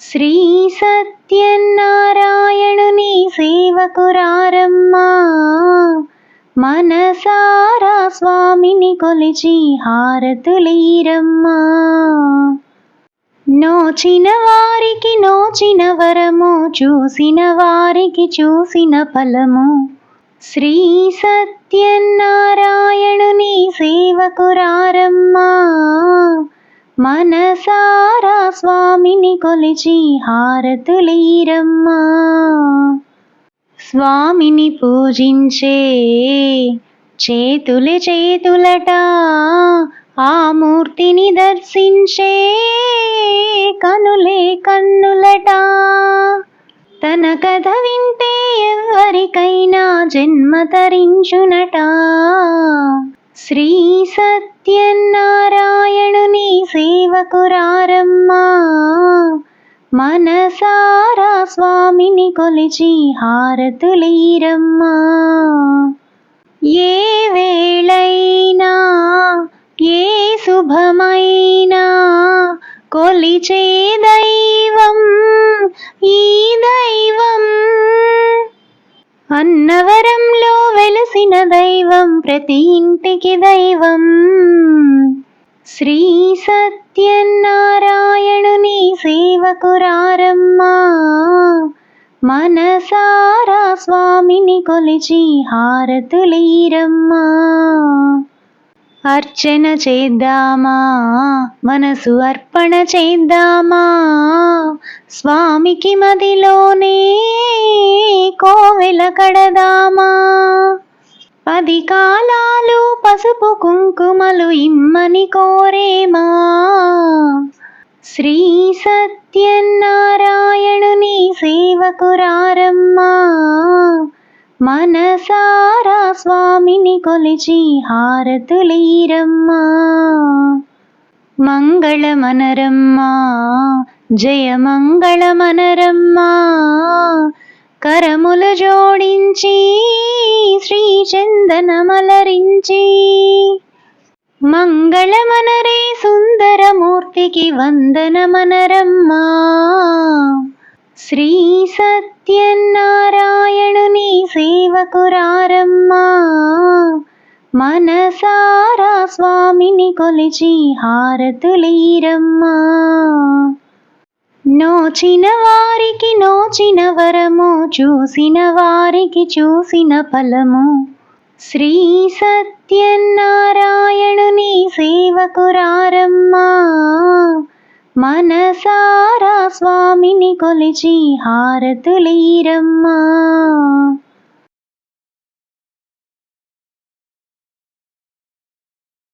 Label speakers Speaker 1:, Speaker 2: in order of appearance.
Speaker 1: శ్రీ సత్యనారాయణుని సేవకురారమ్మా, మనసారా స్వామిని కొలిచి హారతులీరమ్మా. నోచిన వారికి నోచిన వరము, చూసిన వారికి చూసిన ఫలము. శ్రీ సత్యనారాయణుని సేవకురారమ్మా, మనసారా స్వామిని కొలిచి హారతులీరమ్మా. స్వామిని పూజించే చేతులే చేతులట, ఆ మూర్తిని దర్శించే కనులే కన్నులట. తన కథ వింటే ఎవరికైనా జన్మ తరించునట. శ్రీ సత్యనారాయణుని సేవకురారమ్మా, మనసారా స్వామిని కొలిచి హారతులీరమ్మా. ఏ వేళైనా ఏ శుభమైనా కొలిచే దైవం ఈ దైవం. అన్నవరంలో వెలసిన దైవం, ప్రతి ఇంటికి దైవం. శ్రీ సత్యనారాయణుని సేవకురారమ్మా, మనసారా స్వామిని కొలిచి హారతులీరమ్మా. అర్చన చేద్దామా, మనసు అర్పణ చేద్దామా, స్వామికి మదిలోనే కోవెల కడదామా. 10 కాలాలు పసుపు కుంకుమలు ఇమ్మని కోరేమా. శ్రీ సత్యనారాయణుని సేవకురారమ్మా, మనసారా స్వామిని కొలిచి హారతులీరమ్మా. మంగళమనరమ్మా, జయమంగళమనరమ్మా, కరములు జోడించి శ్రీ చందనమలరించి. మంగళమనరే సుందరమూర్తికి వందనమనరమ్మా. శ్రీ సత్యనారాయణుని సేవకురారమ్మా, మనసారా స్వామిని కొలిచి హారతులీరమ్మా. నోచిన వారికి నోచిన వరము, చూసిన వారికి చూసిన ఫలము. శ్రీ సత్యనారాయణుని సేవకురారమ్మా, మనసారా స్వామిని కొలిచి హారతులీరమ్మా.